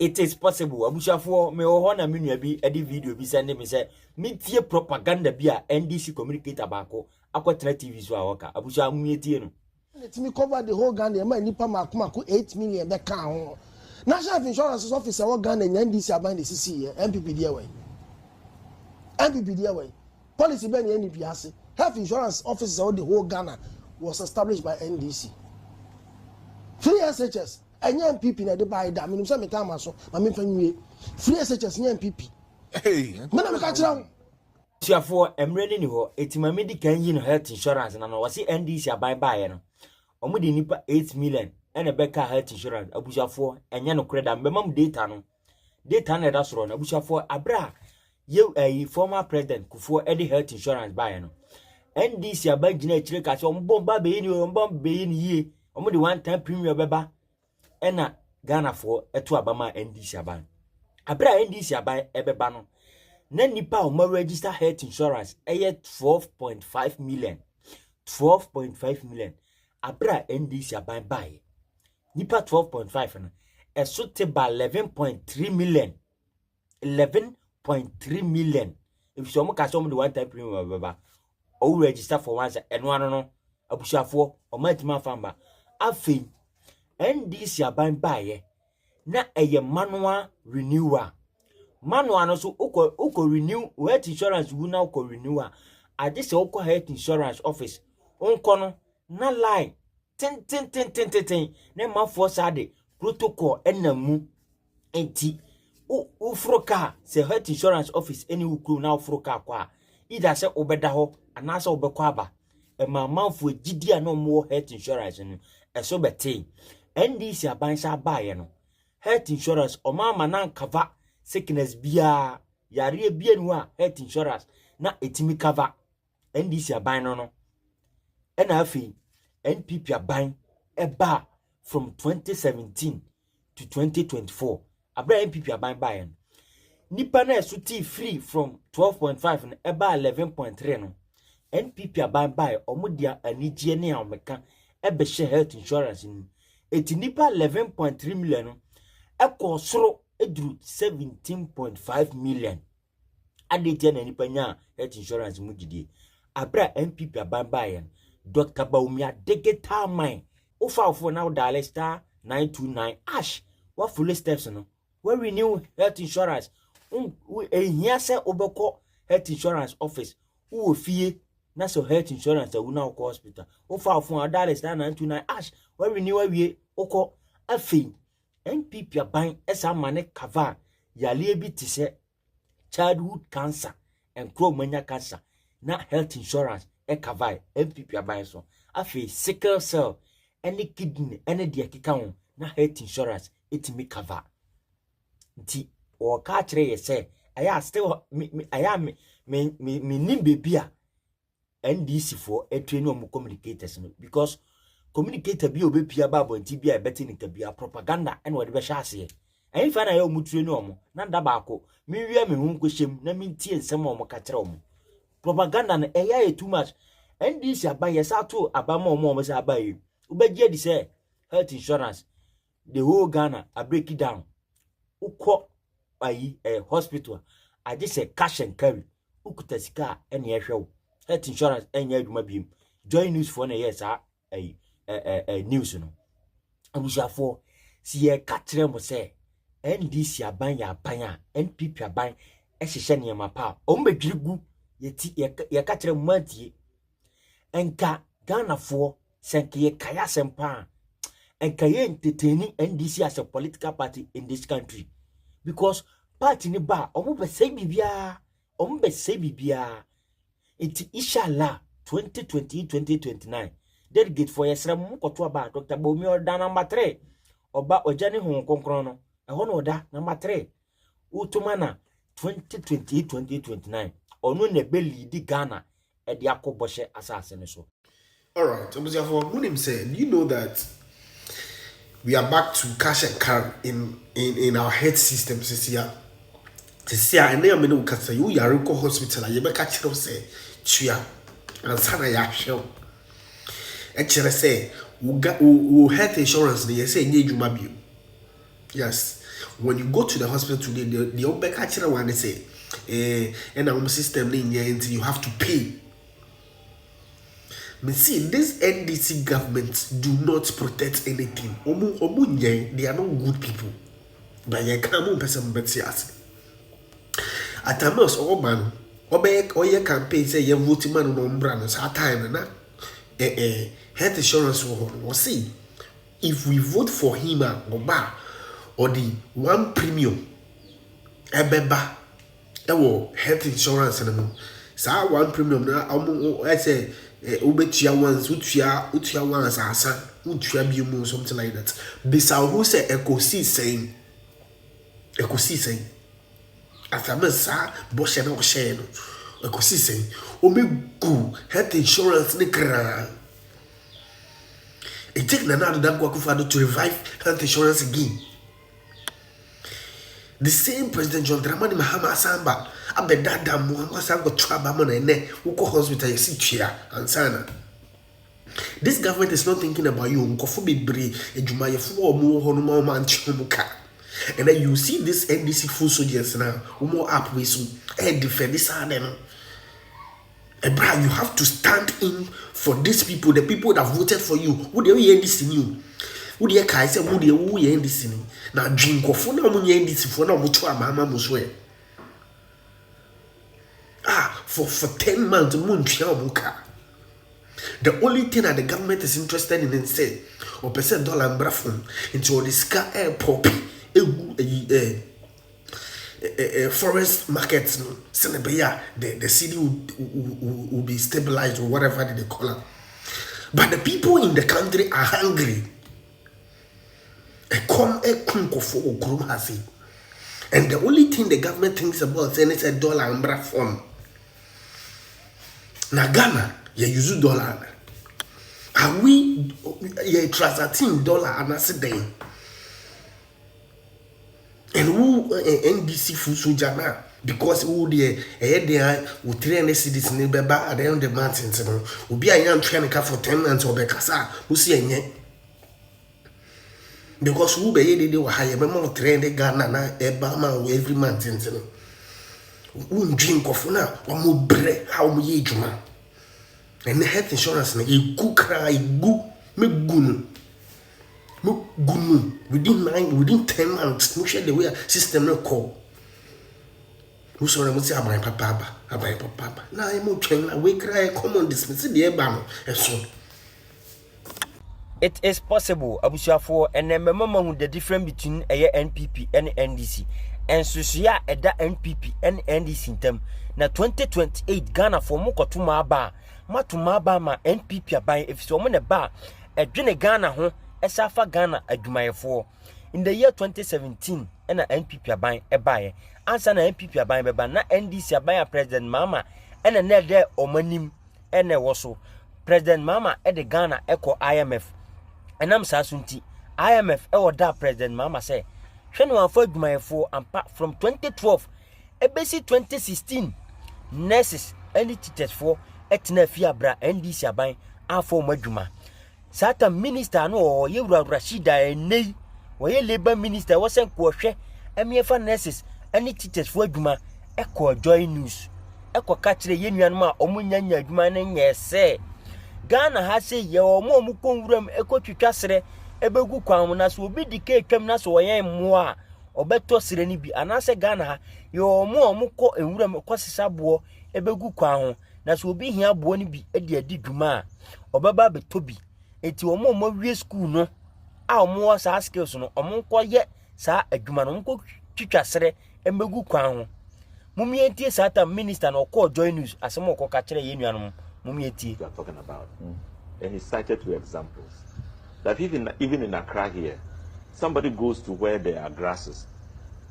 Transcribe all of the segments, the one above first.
it is possible. Abushafo me ho na menua bi edi video bi send me say me tie propaganda bi a NDC communicator baako akotena TV so a woka abusha mu tie no. Let me cover the whole Ghana. My nipa makumako 8 million be kan. National Insurance Officer wa Ghana NDC Aba NDC MPP dia way. MPP dia way. Policy be NPS. Health Insurance Officer of the whole Ghana was established by NDC. Free SHS. Any MPP na de buy that. Me say me time so. Ma me fa nwie. Free SHS any MPP. Hey. Me na me ka kira. Tiafo emre ni ho etimame di kan yi no health insurance na no wase NDC aban baaye no. Omo de nipa 8 million ene beka health insurance abushafo enye no kreda mbemam data no. Data na da soro na abushafo abra ye former president kufo edi health insurance baaye no. NDC aban gina akire ka se ombomba be yi ni ombomba be yi ni yie. Omo de one time premium beba ena Ghana for eto abama NDC aban. Abra NDC aban ebeba no. Na nipa o ma register health insurance 12.5 million. 12.5 million. Abra NDC aban buy. Nipa 12.5 na. Eso te ba 11.3 million. 11.3 million. If so mo ka so mo the one time premium baba. O register for once eno ano no. Abushafo o ma tima famba. Afi NDC aban buy na eye manual renewal. Manual no so uko renew health insurance wu na uko renew ade se uko health insurance office unko no na line ten na manfo sade protocol enamu enti ufroka se health insurance office eni ukru na ufroka kwa ida se obeda ho anasa obekwa aba e ma manfo gidi na mo health insurance no eso bete NDC aban sa baaye no health insurance o ma na cover sickness bia yare bia nu a health insurance na etimi cover NDC aban no ena afi NPP aban eba from 2017 to 2024 abra NPP aban bae no nipa na esuti free from 12.5 no eba 11.3 no NPP aban bae omodia anigye ne ameka ebe she health insurance ni eti nipa 11.3 million no ekosoro edru 17.5 million adete na nipa nya health insurance mu gidie abra NPP aban bae Dr. Baumia digital mine ofafo now dial star 929 ash what full steps no we renew health insurance ehia se obeko health insurance office wo fie na so health insurance awu na ko hospital ofafo dial star 929 ash we renew awie oko afi NPP aban esa mane cover yale bi tise childhood cancer and chromania cancer na health insurance e cover NPP aban so afi sickle cell any kidney any de kika ho na health insurance etimi cover nti o ka kire ye say aya still aya me nimbe bia NDC for train no communicators no because communicator bi obepia babo nti bia ebeti nika bia propaganda and what be shase ayi fa na ya omutre no omo na nda baako me wi me hu nkohyem na me ntie nsem omo ka kire omo propaganda na eya too much NDC aban yesa to abama omo se abaye ubegye di say health insurance the whole Ghana a break it down ukọ ayi hospital I just say cash and carry ukuta sika ene ehwe health insurance enya aduma biem join news for na yes news no abushafo si ye ka kire mo say NDC aban ya aban a NPP aban ehihye ne ma pa ombedwirigu yeti ye ka kire mo antie enka Ghana for senke ye kaya sempa enka ye entertaining NDC as a political party in this country because party ni ba omo be say bibia enti inshallah 2020-2029 delegate for yesra mu koto ba Dr. Baumi oda number 3 oba ojane hu konkron no eho no oda number 3 utumana 2020-2029 onu na be lead Ghana e de akoboshe asase ne so. All right, Munim said, you know that we are back to cash and carry in our health system this year. This year, and then we can say you are in hospital. You be catch them say, "Chia," and sana ya show. Actually, say we health insurance. They say need you mabi. Yes, when you go to the hospital today, the open catcher one they say, and our system you have to pay. Me see, this NDC government do not protect anything. They are not good people. But you can't person but yes. At times, all man, oye campaign say you vote man on brands at time na health insurance will see if we vote for him or the one premium ebeba health insurance no sa one premium na I say ubetia ones utia ones asa utia biumu something like that. Bisa who say ecosi saying after sa boshe na share no ecosi saying omegu health insurance ni kra it take Nana Akufo-Addo to revive health insurance again. The same President John Dramani Mahama Asamba abedada Muhammad Sango Trabama ne uko hospital yesi tua ansana. This government is not thinking about you. Nkofo bebre ejuma yefo omo honoma ma nchumuka. And then you see this NDC full soldiers now umo up we so defend this no. Ebra, you have to stand in for these people, the people that voted for you. Who they NDC new? Who they kai say who NDC ni? Na drink of na mu NDC for na mu to amama muswe. For 10 months mun twa muka. The only thing that the government is interested in say or percent dollar brafon into the sky air pop forest markets no the city will be stabilized or whatever they call it. But the people in the country are hungry. And the only thing the government thinks about is a dollar and brafon. Na Ghana, you use dollar. Are we transacting dollar and $1 and who NDC full soldier now because who there who train cities in Beba at the end of the mountains will be a young trainer for 10 months or Bekasa who see any because who be they were higher more train the Ghana na Ebama every month who drink of now or more bread how we juma and the health insurance na you cry go me gunu within 10 months, no share the way system no call. Who saw them say about papa. Now I'm trying we cry common dismiss the ebano and so. It is possible, Abushafo, and then remember the difference between a NPP and NDC. And so at that NPP and NDC in term. Now 2028 Ghana for Moko to Maba, Matumaba, ma NPP by if someone a bar, a Gene Ghana home. Esafa Ghana adwumayefo in the year 2017 na NPP aban ebaye ansa na NPP aban beba na NDC aban President Mahama na na de omanim na woso President Mahama de Ghana eko IMF enam sa sunti IMF da President Mahama say hwe no anfa adwumayefo ampa from 2012 ebesi 2016 nurses any teachers for etna fiabra NDC aban afọ madwuma Sata minister no ye Rashida enei we labor minister wasen ko hwe emiefa nurses ani teachers fo adwuma eko joy news eko ka kire ye nuanom a omunyanya adwuma ne nyese Ghana ha se ye omo konwuram eko twitwa sere ebegu kwan na so obi dike atwam na so ye mmo a obeto sere ni bi anase Ghana ha ye omo ko enwuram ko sesabo ebegu kwan ho na so obi hia bo ni bi edi dwuma a obeba betobi eti omo wie school no a omo sa skills no omo nko ye sa adwuma no nko twitwa sere emegu kwan ho mumietie sata minister no call join news asem okọ ka kire ye nuanom mumietie you are talking about and he cited 2 examples that even in Accra here somebody goes to where there are grasses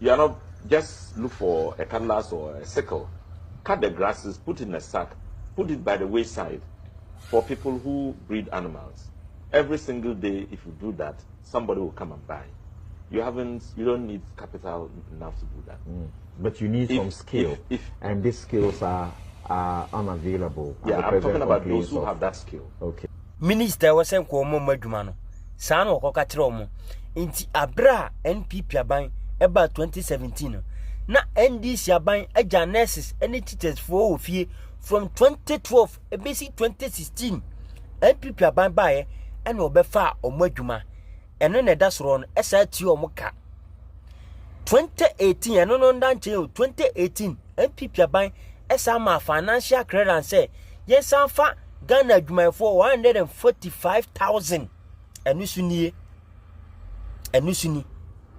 you are not just look for a cutlass or a sickle cut the grasses put in a sack put it by the wayside for people who breed animals. Every single day, if you do that, somebody will come and buy. You don't need capital enough to do that. But you need some skill, and these skills are unavailable. Yeah, I'm talking about those who have that skill. Okay. Minister was saying, "Ko mo madwuma no." Sa na okọ ka kire omo. Inti abra NPP aban eba 2017 no na NDC aban agya nurses any teachers for ofie from 2012 ebesi 2016 NPP aban bae ena obefa omo adwuma eno na da soro no esa ti omo ka 2018 eno no ndanche 2018 NPP aban esa ma financial clearance say yes afa Ghana adwuma for 145,000 enu suni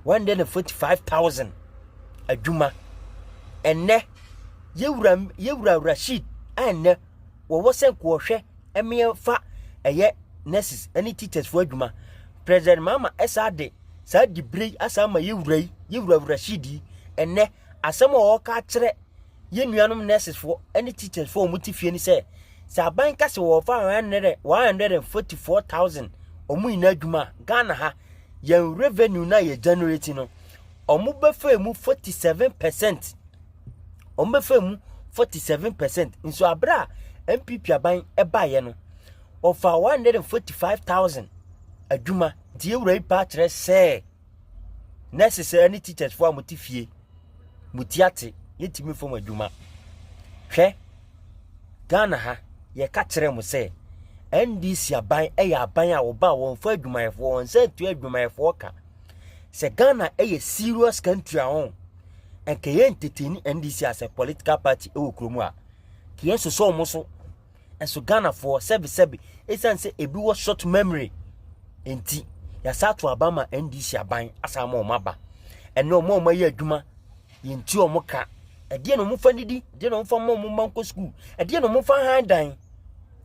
145,000 adwuma enne yewura Rashid enne wo sen ko hwe eme fa eye nurses any teachers for adwuma President Mahama esa de sa di brei asa ma yewura Rashid enne asem o ka kire ye nuanom nurses for any teachers for mutifie ni say sa ban ka se wo fa 144,000 omu ina adwuma Ghana ha yen revenue na ye generating no omu befa mu 47%. Omu befa mu 47%. Nso abra MPP aban eba ye no ofa 145,000 adwuma die wura pa kire se necessary teachers for amutifie mutiate yetimi fom adwuma hwe Ghana ha ye ka kire mu se NDC aban aban a wo ba won fa adwumayefo won se tu adwumayefo ka se Ghana serious country on enke ye entertain NDC as a political party e wo kromu a ke ye so mo so enso Ghana for sebi esan se ebi wo short memory enti ya sato abama NDC aban asama o maba ene o mo ye adwuma ye nti o mo ka ede no mo fa didi de no mo fa mo manko school ede no mo fa handan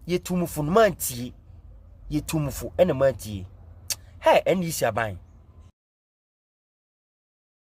ye tumufu mantie ye tumufu ene mantie hey NDC aban